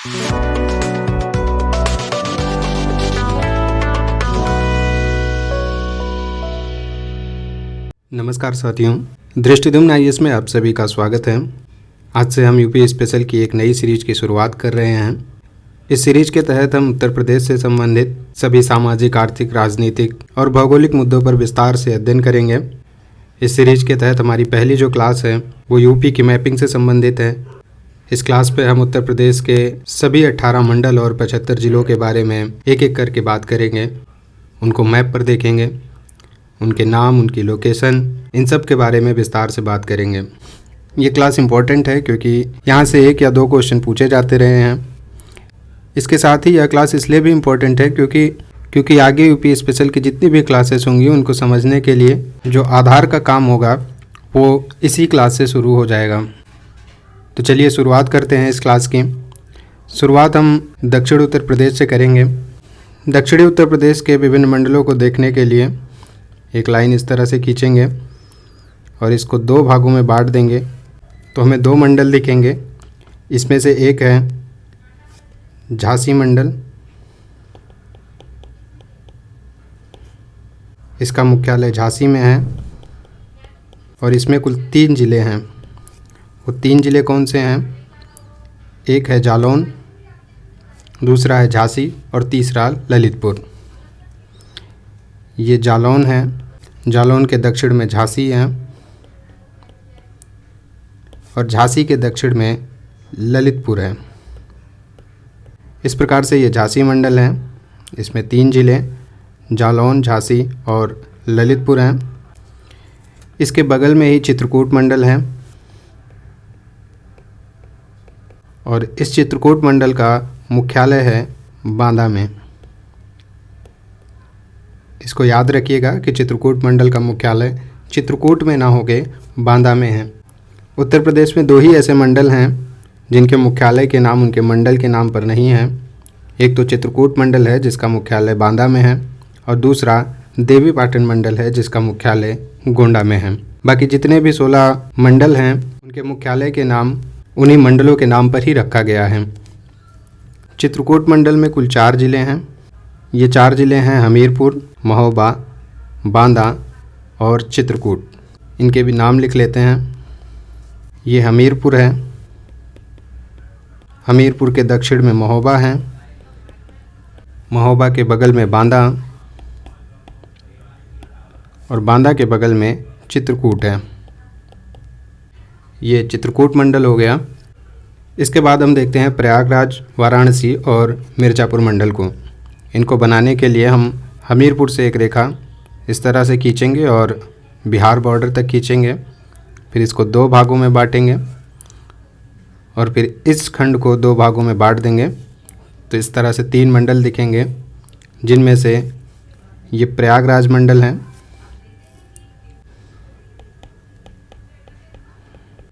नमस्कार साथियों, दृष्टिद्युम्न आईएएस में आप सभी का स्वागत है। आज से हम यूपी स्पेशल की एक नई सीरीज की शुरुआत कर रहे हैं। इस सीरीज के तहत हम उत्तर प्रदेश से संबंधित सभी सामाजिक, आर्थिक, राजनीतिक और भौगोलिक मुद्दों पर विस्तार से अध्ययन करेंगे। इस सीरीज के तहत हमारी पहली जो क्लास है वो यूपी की मैपिंग से संबंधित है। इस क्लास पे हम उत्तर प्रदेश के सभी 18 मंडल और 75 जिलों के बारे में एक एक करके बात करेंगे। उनको मैप पर देखेंगे, उनके नाम, उनकी लोकेशन, इन सब के बारे में विस्तार से बात करेंगे। ये क्लास इम्पॉर्टेंट है क्योंकि यहाँ से 1 या 2 क्वेश्चन पूछे जाते रहे हैं। इसके साथ ही यह क्लास इसलिए भी इम्पोर्टेंट है क्योंकि आगे यूपी स्पेशल की जितनी भी क्लासेस होंगी उनको समझने के लिए जो आधार का काम होगा वो इसी क्लास से शुरू हो जाएगा। तो चलिए शुरुआत करते हैं इस क्लास की। शुरुआत हम दक्षिण उत्तर प्रदेश से करेंगे। दक्षिणी उत्तर प्रदेश के विभिन्न मंडलों को देखने के लिए एक लाइन इस तरह से खींचेंगे और इसको 2 भागों में बांट देंगे तो हमें 2 मंडल दिखेंगे। इसमें से एक है झांसी मंडल। इसका मुख्यालय झांसी में है और इसमें कुल 3 ज़िले हैं। वो 3 ज़िले कौन से हैं? एक है जालौन, दूसरा है झांसी और तीसरा ललितपुर। ये जालौन है, जालौन के दक्षिण में झांसी है और झांसी के दक्षिण में ललितपुर है। इस प्रकार से ये झांसी मंडल है। इसमें 3 ज़िले जालौन, झांसी और ललितपुर हैं। इसके बगल में ही चित्रकूट मंडल है और इस चित्रकूट मंडल का मुख्यालय है बांदा में। इसको याद रखिएगा कि चित्रकूट मंडल का मुख्यालय चित्रकूट में ना होके बांदा में है। उत्तर प्रदेश में 2 ही ऐसे मंडल हैं जिनके मुख्यालय के नाम उनके मंडल के नाम पर नहीं है। एक तो चित्रकूट मंडल है जिसका मुख्यालय बांदा में है और दूसरा देवीपाटन मंडल है जिसका मुख्यालय गोंडा में है। बाकी जितने भी 16 मंडल हैं उनके मुख्यालय के नाम उन्हीं मंडलों के नाम पर ही रखा गया है। चित्रकूट मंडल में कुल 4 ज़िले हैं। ये 4 ज़िले हैं हमीरपुर, महोबा, बांदा और चित्रकूट। इनके भी नाम लिख लेते हैं। ये हमीरपुर है, हमीरपुर के दक्षिण में महोबा है, महोबा के बगल में बांदा और बांदा के बगल में चित्रकूट है। ये चित्रकूट मंडल हो गया। इसके बाद हम देखते हैं प्रयागराज, वाराणसी और मिर्ज़ापुर मंडल को। इनको बनाने के लिए हम हमीरपुर से एक रेखा इस तरह से खींचेंगे और बिहार बॉर्डर तक खींचेंगे। फिर इसको 2 भागों में बांटेंगे और फिर इस खंड को 2 भागों में बांट देंगे। तो इस तरह से 3 मंडल दिखेंगे जिनमें से ये प्रयागराज मंडल है।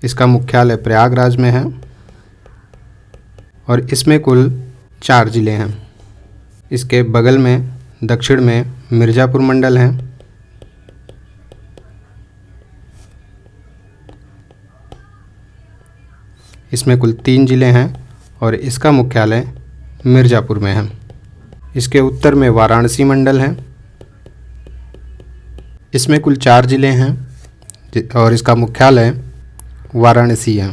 इसका मुख्यालय प्रयागराज में है और इसमें कुल 4 ज़िले हैं। इसके बगल में दक्षिण में मिर्ज़ापुर मंडल है। इसमें कुल 3 ज़िले हैं और इसका मुख्यालय मिर्ज़ापुर में है। इसके उत्तर में वाराणसी मंडल है। इसमें कुल 4 ज़िले हैं और इसका मुख्यालय वाराणसी है।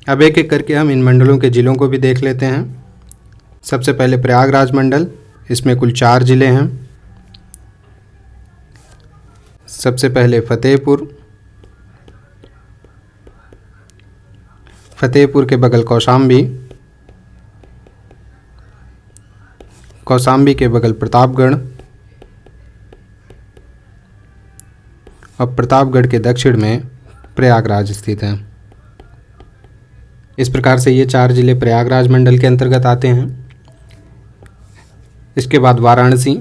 अब एक एक करके हम इन मंडलों के ज़िलों को भी देख लेते हैं। सबसे पहले प्रयागराज मंडल, इसमें कुल 4 ज़िले हैं। सबसे पहले फतेहपुर, फतेहपुर के बगल कौशाम्बी, कौशाम्बी के बगल प्रतापगढ़ और प्रतापगढ़ के दक्षिण में प्रयागराज स्थित है। इस प्रकार से ये 4 ज़िले प्रयागराज मंडल के अंतर्गत आते हैं। इसके बाद वाराणसी,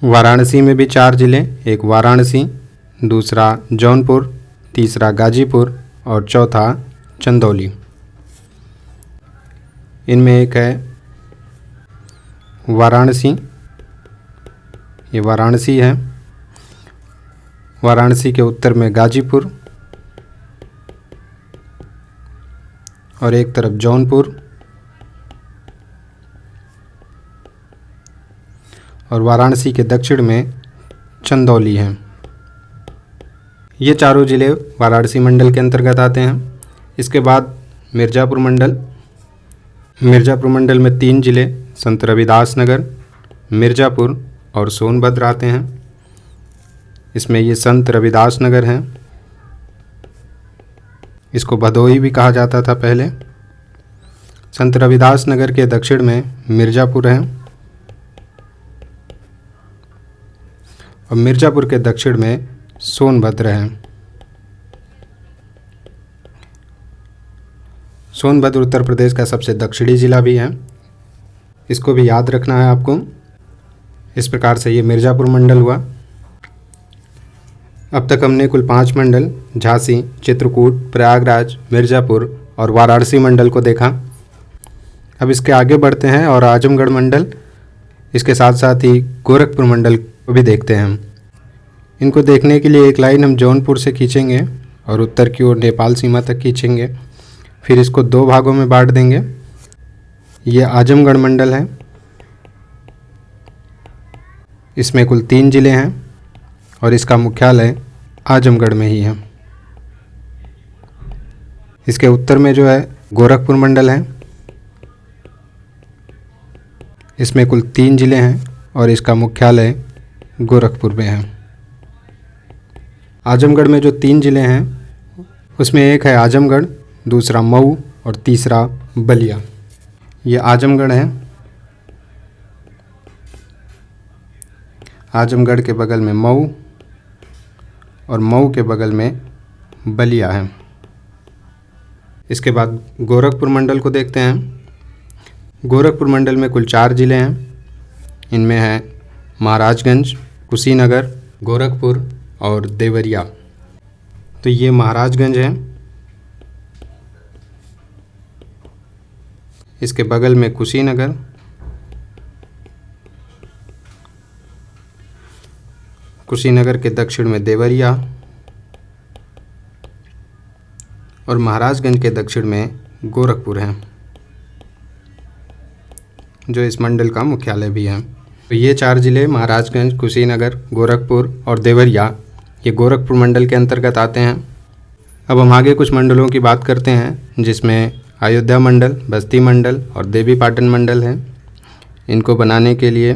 वाराणसी में भी 4 ज़िले, एक वाराणसी, दूसरा जौनपुर, तीसरा गाजीपुर और चौथा चंदौली। इनमें एक है वाराणसी, ये वाराणसी है। वाराणसी के उत्तर में गाजीपुर और एक तरफ जौनपुर और वाराणसी के दक्षिण में चंदौली है। ये चारों ज़िले वाराणसी मंडल के अंतर्गत आते हैं। इसके बाद मिर्ज़ापुर मंडल। मिर्ज़ापुर मंडल में 3 ज़िले संत रविदास नगर, मिर्ज़ापुर और सोनभद्र आते हैं। इसमें ये संत रविदास नगर है, इसको भदोही भी कहा जाता था पहले। संत रविदास नगर के दक्षिण में मिर्ज़ापुर है और मिर्ज़ापुर के दक्षिण में सोनभद्र है। सोनभद्र उत्तर प्रदेश का सबसे दक्षिणी ज़िला भी है, इसको भी याद रखना है आपको। इस प्रकार से ये मिर्ज़ापुर मंडल हुआ। अब तक हमने कुल 5 मंडल झांसी, चित्रकूट, प्रयागराज, मिर्ज़ापुर और वाराणसी मंडल को देखा। अब इसके आगे बढ़ते हैं और आजमगढ़ मंडल, इसके साथ साथ ही गोरखपुर मंडल को भी देखते हैं हम। इनको देखने के लिए एक लाइन हम जौनपुर से खींचेंगे और उत्तर की ओर नेपाल सीमा तक खींचेंगे। फिर इसको 2 भागों में बांट देंगे। ये आजमगढ़ मंडल है, इसमें कुल 3 ज़िले हैं और इसका मुख्यालय आजमगढ़ में ही है। इसके उत्तर में जो है गोरखपुर मंडल है, इसमें कुल 3 ज़िले हैं और इसका मुख्यालय गोरखपुर में है। आजमगढ़ में जो 3 ज़िले हैं उसमें एक है आजमगढ़, दूसरा मऊ और तीसरा बलिया। ये आजमगढ़ है। आजमगढ़ के बगल में मऊ और मऊ के बगल में बलिया है। इसके बाद गोरखपुर मंडल को देखते हैं। गोरखपुर मंडल में कुल 4 ज़िले हैं। इनमें है महाराजगंज, कुशीनगर, गोरखपुर और देवरिया। तो ये महाराजगंज है, इसके बगल में कुशीनगर, कुशीनगर के दक्षिण में देवरिया और महाराजगंज के दक्षिण में गोरखपुर है, जो इस मंडल का मुख्यालय भी है। तो ये 4 ज़िले महाराजगंज, कुशीनगर, गोरखपुर और देवरिया ये गोरखपुर मंडल के अंतर्गत आते हैं। अब हम आगे कुछ मंडलों की बात करते हैं, जिसमें अयोध्या मंडल, बस्ती मंडल और देवीपाटन मंडल है। इनको बनाने के लिए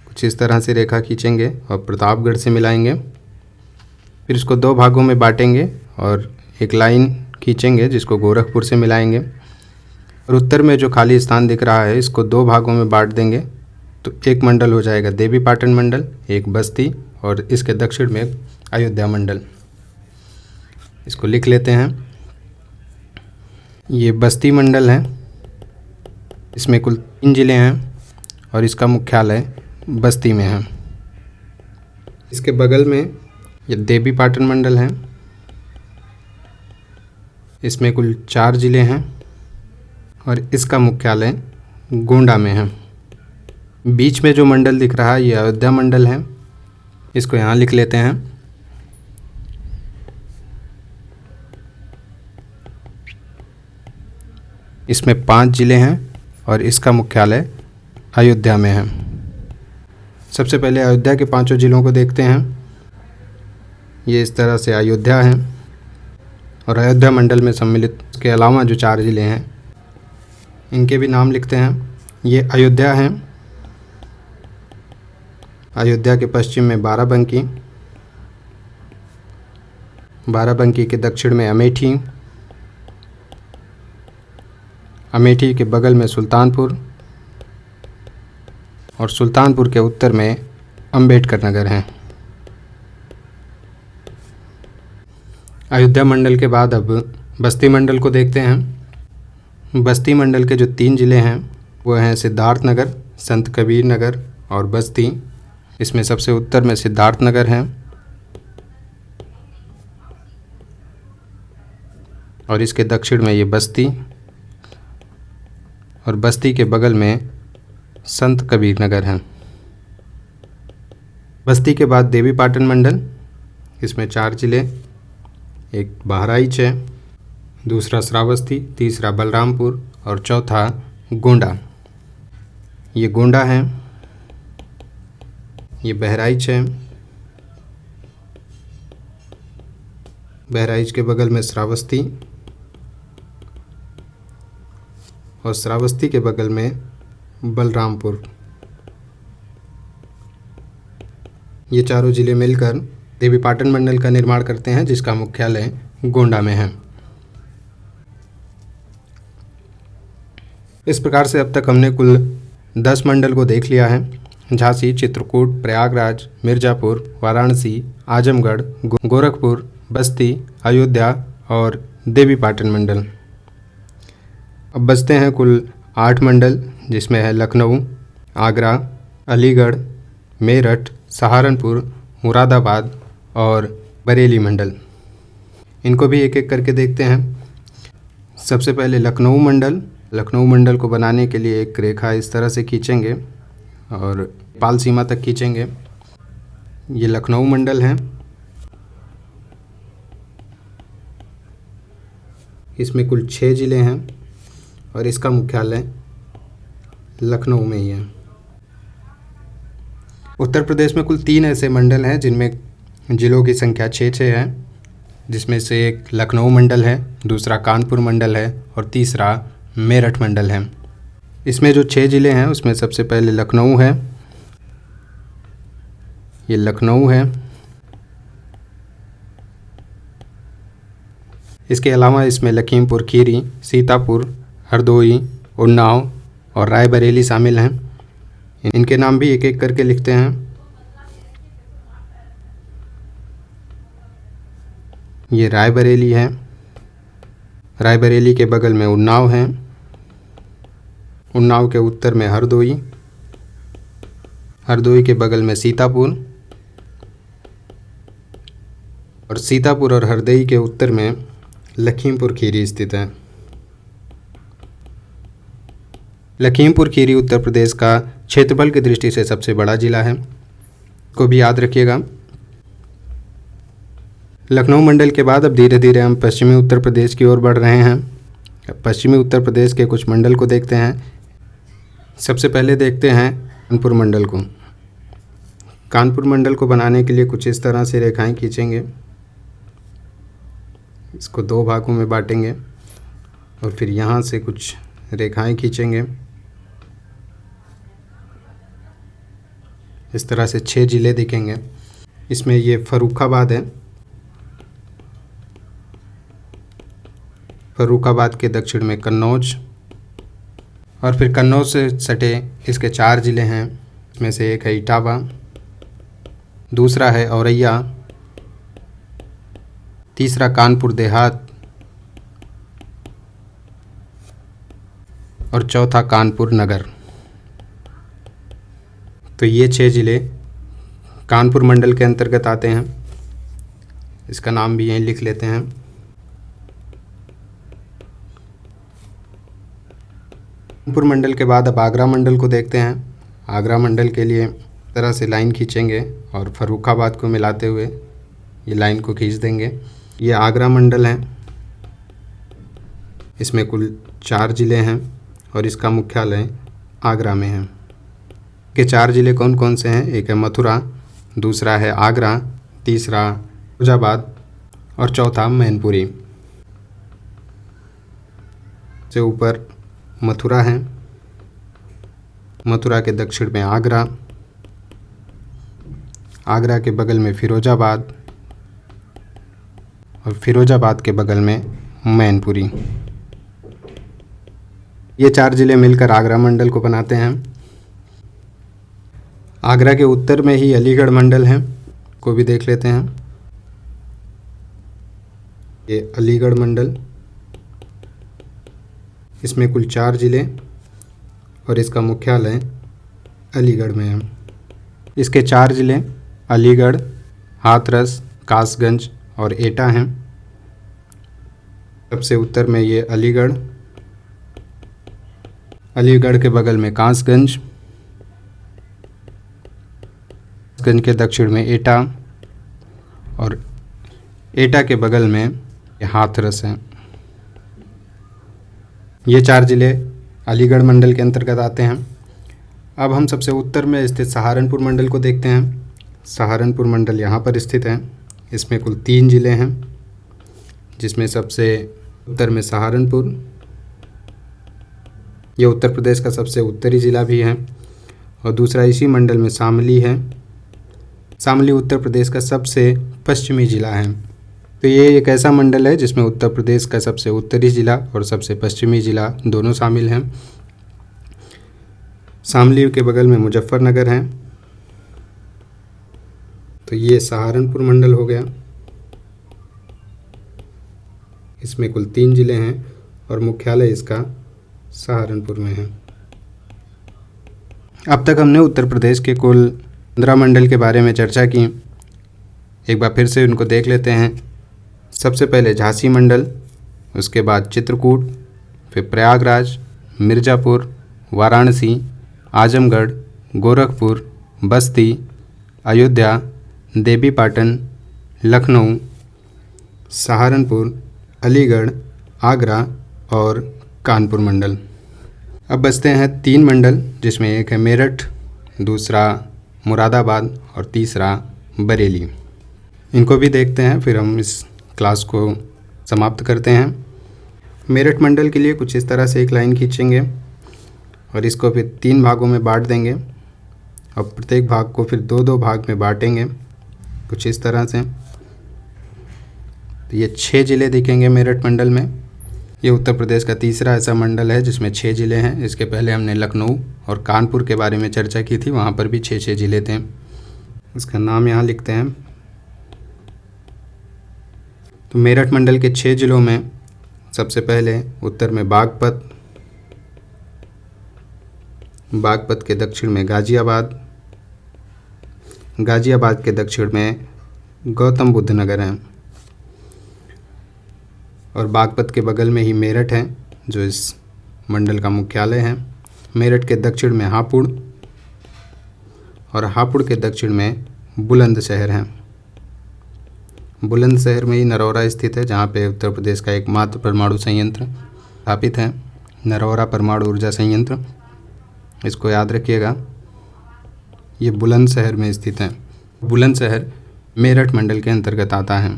कुछ इस तरह से रेखा खींचेंगे और प्रतापगढ़ से मिलाएंगे। फिर इसको 2 भागों में बांटेंगे और एक लाइन खींचेंगे जिसको गोरखपुर से मिलाएंगे। और उत्तर में जो खाली स्थान दिख रहा है इसको 2 भागों में बांट देंगे, तो एक मंडल हो जाएगा देवीपाटन मंडल, एक बस्ती और इसके दक्षिण में अयोध्या मंडल। इसको लिख लेते हैं। ये बस्ती मंडल है, इसमें कुल 3 ज़िले हैं और इसका मुख्यालय बस्ती में है। इसके बगल में ये देवीपाटन मंडल है, इसमें कुल 4 ज़िले हैं और इसका मुख्यालय गोंडा में है। बीच में जो मंडल दिख रहा है ये अयोध्या मंडल है, इसको यहाँ लिख लेते हैं। इसमें 5 ज़िले हैं और इसका मुख्यालय अयोध्या में है। सबसे पहले अयोध्या के 5 ज़िलों को देखते हैं। ये इस तरह से अयोध्या है और अयोध्या मंडल में सम्मिलित इसके अलावा जो 4 ज़िले हैं इनके भी नाम लिखते हैं। ये अयोध्या है, अयोध्या के पश्चिम में बाराबंकी, बाराबंकी के दक्षिण में अमेठी, अमेठी के बगल में सुल्तानपुर और सुल्तानपुर के उत्तर में अंबेडकर नगर है। अयोध्या मंडल के बाद अब बस्ती मंडल को देखते हैं। बस्ती मंडल के जो 3 ज़िले हैं वो हैं सिद्धार्थ नगर, संत कबीर नगर और बस्ती। इसमें सबसे उत्तर में सिद्धार्थ नगर है और इसके दक्षिण में ये बस्ती और बस्ती के बगल में संत कबीर नगर है। बस्ती के बाद देवीपाटन मंडल, इसमें 4 ज़िले, एक बहराइच है, दूसरा श्रावस्ती, तीसरा बलरामपुर और चौथा गोंडा। ये गोंडा है। ये बहराइच है। बहराइच के बगल में श्रावस्ती और श्रावस्ती के बगल में बलरामपुर। ये चारों ज़िले मिलकर देवीपाटन मंडल का निर्माण करते हैं, जिसका मुख्यालय गोंडा में है। इस प्रकार से अब तक हमने कुल 10 मंडल को देख लिया है। झांसी, चित्रकूट, प्रयागराज, मिर्ज़ापुर, वाराणसी, आजमगढ़, गोरखपुर, बस्ती, अयोध्या और देवीपाटन मंडल। अब बचते हैं कुल 8 मंडल, जिसमें है लखनऊ, आगरा, अलीगढ़, मेरठ, सहारनपुर, मुरादाबाद और बरेली मंडल। इनको भी एक एक करके देखते हैं। सबसे पहले लखनऊ मंडल। लखनऊ मंडल को बनाने के लिए एक रेखा इस तरह से खींचेंगे और नेपाल सीमा तक खींचेंगे। ये लखनऊ मंडल है। इसमें कुल 6 ज़िले हैं और इसका मुख्यालय लखनऊ में ही है। उत्तर प्रदेश में कुल 3 ऐसे मंडल हैं जिनमें ज़िलों की संख्या 6 है, जिसमें से एक लखनऊ मंडल है, दूसरा कानपुर मंडल है और तीसरा मेरठ मंडल है। इसमें जो 6 ज़िले हैं उसमें सबसे पहले लखनऊ है। ये लखनऊ है। इसके अलावा इसमें लखीमपुर खीरी, सीतापुर, हरदोई, उन्नाव और रायबरेली शामिल हैं। इनके नाम भी एक एक करके लिखते हैं। ये रायबरेली है। रायबरेली के बगल में उन्नाव है। उन्नाव के उत्तर में हरदोई, हरदोई के बगल में सीतापुर और सीतापुर और हरदोई के उत्तर में लखीमपुर खीरी स्थित है। लखीमपुर खीरी उत्तर प्रदेश का क्षेत्रफल की दृष्टि से सबसे बड़ा जिला है, को भी याद रखिएगा। लखनऊ मंडल के बाद अब धीरे धीरे हम पश्चिमी उत्तर प्रदेश की ओर बढ़ रहे हैं। पश्चिमी उत्तर प्रदेश के कुछ मंडल को देखते हैं। सबसे पहले देखते हैं कानपुर मंडल को। कानपुर मंडल को बनाने के लिए कुछ इस तरह से रेखाएं खींचेंगे। इसको 2 भागों में बांटेंगे और फिर यहाँ से कुछ रेखाएं खींचेंगे। इस तरह से 6 ज़िले दिखेंगे। इसमें ये फर्रुखाबाद है। फर्रुखाबाद के दक्षिण में कन्नौज और फिर कन्नौज से सटे इसके 4 ज़िले हैं। इसमें से एक है इटावा, दूसरा है औरैया, तीसरा कानपुर देहात और चौथा कानपुर नगर। तो ये 6 ज़िले कानपुर मंडल के अंतर्गत आते हैं। इसका नाम भी यहीं लिख लेते हैं। कानपुर मंडल के बाद अब आगरा मंडल को देखते हैं। आगरा मंडल के लिए तरह से लाइन खींचेंगे और फर्रुखाबाद को मिलाते हुए ये लाइन को खींच देंगे। ये आगरा मंडल है। इसमें कुल 4 ज़िले हैं और इसका मुख्यालय आगरा में है। के 4 ज़िले कौन कौन से हैं? एक है मथुरा, दूसरा है आगरा, तीसरा फिरोजाबाद और चौथा मैनपुरी। से ऊपर मथुरा है, मथुरा के दक्षिण में आगरा, आगरा के बगल में फिरोजाबाद और फिरोजाबाद के बगल में मैनपुरी। ये 4 ज़िले मिलकर आगरा मंडल को बनाते हैं। आगरा के उत्तर में ही अलीगढ़ मंडल है, को भी देख लेते हैं। ये अलीगढ़ मंडल, इसमें कुल 4 ज़िले और इसका मुख्यालय अलीगढ़ में है। इसके 4 ज़िले अलीगढ़, हाथरस, कासगंज और एटा हैं। सबसे उत्तर में ये अलीगढ़, अलीगढ़ के बगल में कासगंज, गंज के दक्षिण में एटा और एटा के बगल में हाथरस है। ये 4 ज़िले अलीगढ़ मंडल के अंतर्गत आते हैं। अब हम सबसे उत्तर में स्थित सहारनपुर मंडल को देखते हैं। सहारनपुर मंडल यहाँ पर स्थित है। इसमें कुल 3 ज़िले हैं, जिसमें सबसे उत्तर में सहारनपुर, ये उत्तर प्रदेश का सबसे उत्तरी ज़िला भी है। और दूसरा इसी मंडल में शामली है। शामली उत्तर प्रदेश का सबसे पश्चिमी ज़िला है। तो ये एक ऐसा मंडल है जिसमें उत्तर प्रदेश का सबसे उत्तरी ज़िला और सबसे पश्चिमी ज़िला दोनों शामिल हैं। शामली के बगल में मुजफ्फरनगर है। तो ये सहारनपुर मंडल हो गया। इसमें कुल 3 ज़िले हैं और मुख्यालय इसका सहारनपुर में है। अब तक हमने उत्तर प्रदेश के कुल 15 मंडल के बारे में चर्चा की। एक बार फिर से उनको देख लेते हैं। सबसे पहले झांसी मंडल, उसके बाद चित्रकूट, फिर प्रयागराज, मिर्ज़ापुर, वाराणसी, आजमगढ़, गोरखपुर, बस्ती, अयोध्या, देवीपाटन, लखनऊ, सहारनपुर, अलीगढ़, आगरा और कानपुर मंडल। अब बचते हैं 3 मंडल, जिसमें एक है मेरठ, दूसरा मुरादाबाद और तीसरा बरेली। इनको भी देखते हैं, फिर हम इस क्लास को समाप्त करते हैं। मेरठ मंडल के लिए कुछ इस तरह से एक लाइन खींचेंगे और इसको फिर 3 भागों में बांट देंगे और प्रत्येक भाग को फिर 2-2 भाग में बांटेंगे कुछ इस तरह से। तो ये 6 ज़िले दिखेंगे मेरठ मंडल में। ये उत्तर प्रदेश का तीसरा ऐसा मंडल है जिसमें 6 ज़िले हैं। इसके पहले हमने लखनऊ और कानपुर के बारे में चर्चा की थी, वहाँ पर भी 6-6 ज़िले थे। उसका नाम यहाँ लिखते हैं। तो मेरठ मंडल के 6 ज़िलों में सबसे पहले उत्तर में बागपत, बागपत के दक्षिण में गाज़ियाबाद, गाज़ियाबाद के दक्षिण में गौतम बुद्ध नगर है और बागपत के बगल में ही मेरठ है जो इस मंडल का मुख्यालय है। मेरठ के दक्षिण में हापुड़ और हापुड़ के दक्षिण में बुलंदशहर है। बुलंदशहर में ही नरौरा स्थित है, जहाँ पे उत्तर प्रदेश का एकमात्र परमाणु संयंत्र स्थापित है, नरौरा परमाणु ऊर्जा संयंत्र। इसको याद रखिएगा, ये बुलंदशहर में स्थित है। बुलंदशहर मेरठ मंडल के अंतर्गत आता है।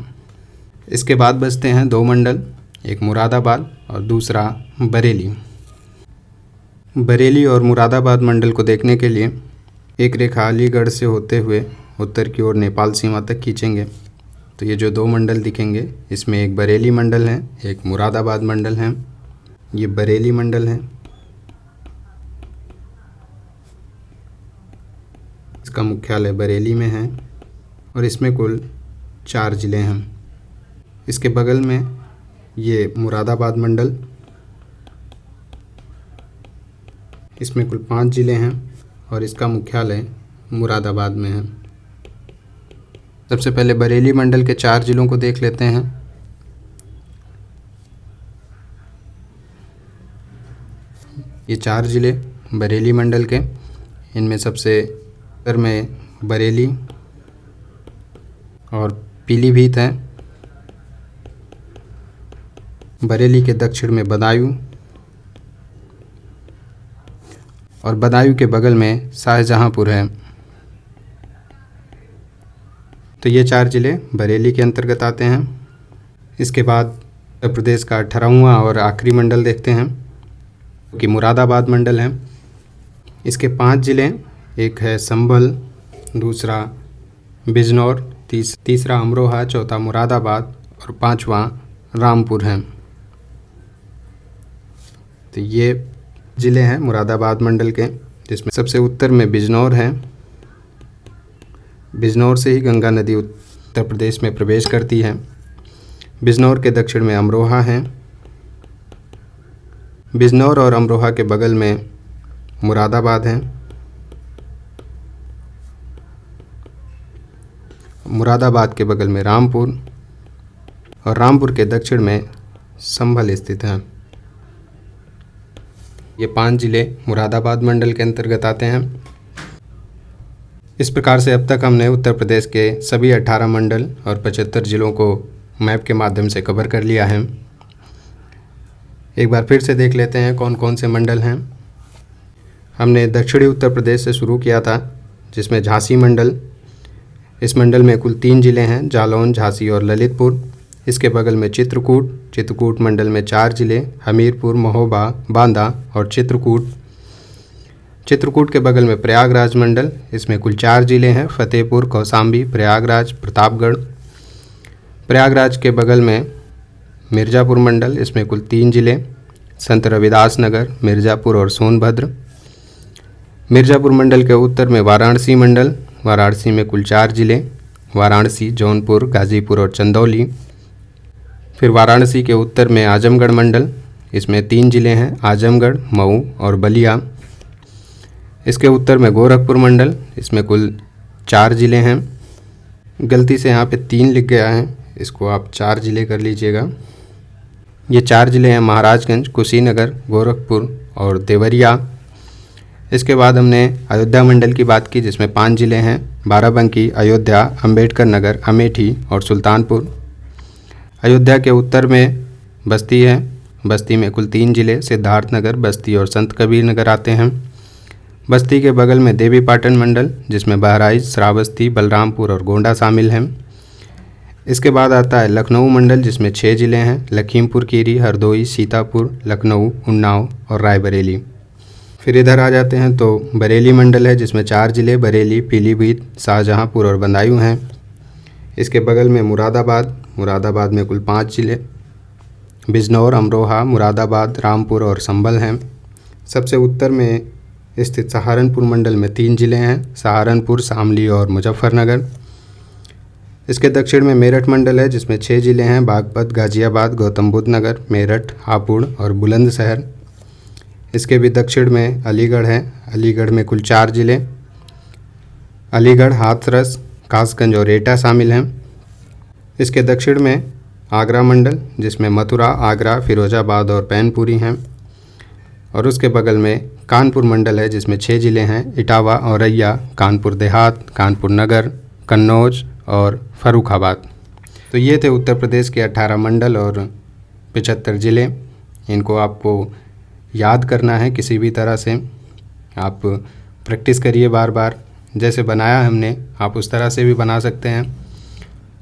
इसके बाद बचते हैं 2 मंडल, एक मुरादाबाद और दूसरा बरेली। बरेली और मुरादाबाद मंडल को देखने के लिए एक रेखा अलीगढ़ से होते हुए उत्तर की ओर नेपाल सीमा तक खींचेंगे। तो ये जो 2 मंडल दिखेंगे, इसमें एक बरेली मंडल है, एक मुरादाबाद मंडल है। ये बरेली मंडल है, इसका मुख्यालय बरेली में है और इसमें कुल 4 ज़िले हैं। इसके बगल में ये मुरादाबाद मंडल, इसमें कुल 5 ज़िले हैं और इसका मुख्यालय मुरादाबाद में है। सबसे पहले बरेली मंडल के 4 ज़िलों को देख लेते हैं। ये 4 ज़िले बरेली मंडल के, इनमें सबसे उत्तर में बरेली और पीलीभीत है। बरेली के दक्षिण में बदायूं और बदायूं के बगल में शाहजहांपुर है। तो ये 4 ज़िले बरेली के अंतर्गत आते हैं। इसके बाद उत्तर प्रदेश का 18वां और आखिरी मंडल देखते हैं, कि मुरादाबाद मंडल है। इसके 5 ज़िले, एक है संभल, दूसरा बिजनौर, तीसरा अमरोहा, चौथा मुरादाबाद और 5वां रामपुर है। तो ये ज़िले हैं मुरादाबाद मंडल के, जिसमें सबसे उत्तर में बिजनौर है। बिजनौर से ही गंगा नदी उत्तर प्रदेश में प्रवेश करती है। बिजनौर के दक्षिण में अमरोहा है। बिजनौर और अमरोहा के बगल में मुरादाबाद है। मुरादाबाद के बगल में रामपुर और रामपुर के दक्षिण में संभल स्थित है। ये 5 ज़िले मुरादाबाद मंडल के अंतर्गत आते हैं। इस प्रकार से अब तक हमने उत्तर प्रदेश के सभी 18 मंडल और 75 ज़िलों को मैप के माध्यम से कवर कर लिया है। एक बार फिर से देख लेते हैं कौन कौन से मंडल हैं। हमने दक्षिणी उत्तर प्रदेश से शुरू किया था, जिसमें झांसी मंडल, इस मंडल में कुल 3 ज़िले हैं, जालौन, झांसी और ललितपुर। इसके बगल में चित्रकूट, चित्रकूट मंडल में 4 ज़िले, हमीरपुर, महोबा, बांदा और चित्रकूट। चित्रकूट के बगल में प्रयागराज मंडल, इसमें कुल 4 ज़िले हैं, फतेहपुर, कौसाम्बी, प्रयागराज, प्रतापगढ़। प्रयागराज के बगल में मिर्ज़ापुर मंडल, इसमें कुल 3 ज़िले, संत रविदास नगर, मिर्ज़ापुर और सोनभद्र। मिर्ज़ापुर मंडल के उत्तर में वाराणसी मंडल, वाराणसी में कुल 4 ज़िले, वाराणसी, जौनपुर, गाज़ीपुर और चंदौली। फिर वाराणसी के उत्तर में आजमगढ़ मंडल, इसमें 3 ज़िले हैं, आजमगढ़, मऊ और बलिया। इसके उत्तर में गोरखपुर मंडल, इसमें कुल 4 ज़िले हैं। गलती से यहाँ पे 3 लिख गया है, इसको आप 4 ज़िले कर लीजिएगा। ये 4 ज़िले हैं महाराजगंज, कुशीनगर, गोरखपुर और देवरिया। इसके बाद हमने अयोध्या मंडल की बात की, जिसमें 5 ज़िले हैं, बाराबंकी, अयोध्या, अंबेडकर नगर, अमेठी और सुल्तानपुर। अयोध्या के उत्तर में बस्ती है, बस्ती में कुल 3 ज़िले, सिद्धार्थनगर, बस्ती और संत कबीर नगर आते हैं। बस्ती के बगल में देवीपाटन मंडल, जिसमें बहराइच, श्रावस्ती, बलरामपुर और गोंडा शामिल हैं। इसके बाद आता है लखनऊ मंडल, जिसमें 6 ज़िले हैं, लखीमपुर खीरी, हरदोई, सीतापुर, लखनऊ, उन्नाव और रायबरेली। फिर इधर आ जाते हैं तो बरेली मंडल है, जिसमें 4 ज़िले, बरेली, पीलीभीत, शाहजहांपुर और बदायूं हैं। इसके बगल में मुरादाबाद, मुरादाबाद में कुल 5 ज़िले, बिजनौर, अमरोहा, मुरादाबाद, रामपुर और संभल हैं। सबसे उत्तर में स्थित सहारनपुर मंडल में 3 ज़िले हैं, सहारनपुर, शामली और मुजफ्फरनगर। इसके दक्षिण में मेरठ मंडल है, जिसमें 6 ज़िले हैं, बागपत, गाज़ियाबाद, गौतम बुद्ध नगर, मेरठ, हापुड़ और बुलंदशहर। इसके भी दक्षिण में अलीगढ़ है, अलीगढ़ में कुल 4 ज़िले, अलीगढ़, हाथरस, कासगंज और एटा शामिल हैं। इसके दक्षिण में आगरा मंडल, जिसमें मथुरा, आगरा, फिरोजाबाद और पैनपुरी हैं। और उसके बगल में कानपुर मंडल है, जिसमें 6 ज़िले हैं, इटावा, औरैया, कानपुर देहात, कानपुर नगर, कन्नौज और फर्रुखाबाद। तो ये थे उत्तर प्रदेश के 18 मंडल और 75 ज़िले। इनको आपको याद करना है किसी भी तरह से। आप प्रैक्टिस करिए बार बार, जैसे बनाया हमने आप उस तरह से भी बना सकते हैं,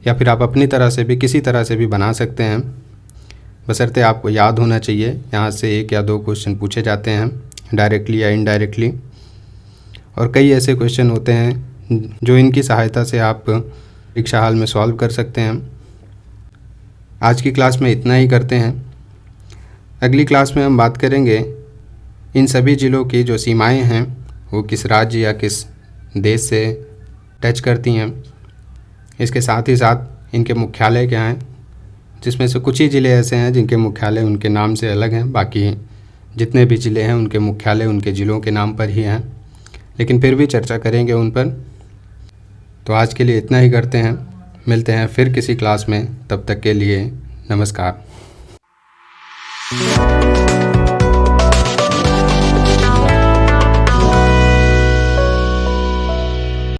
या फिर आप अपनी तरह से भी किसी तरह से भी बना सकते हैं, बशर्ते आपको याद होना चाहिए। यहाँ से 1 या 2 क्वेश्चन पूछे जाते हैं, डायरेक्टली या इनडायरेक्टली, और कई ऐसे क्वेश्चन होते हैं जो इनकी सहायता से आप परीक्षा हाल में सॉल्व कर सकते हैं। आज की क्लास में इतना ही करते हैं। अगली क्लास में हम बात करेंगे इन सभी ज़िलों की जो सीमाएं हैं वो किस राज्य या किस देश से टच करती हैं। इसके साथ ही साथ इनके मुख्यालय क्या हैं, जिसमें से कुछ ही ज़िले ऐसे हैं जिनके मुख्यालय उनके नाम से अलग हैं, बाकी जितने भी ज़िले हैं उनके मुख्यालय उनके ज़िलों के नाम पर ही हैं, लेकिन फिर भी चर्चा करेंगे उन पर। तो आज के लिए इतना ही करते हैं, मिलते हैं फिर किसी क्लास में, तब तक के लिए नमस्कार।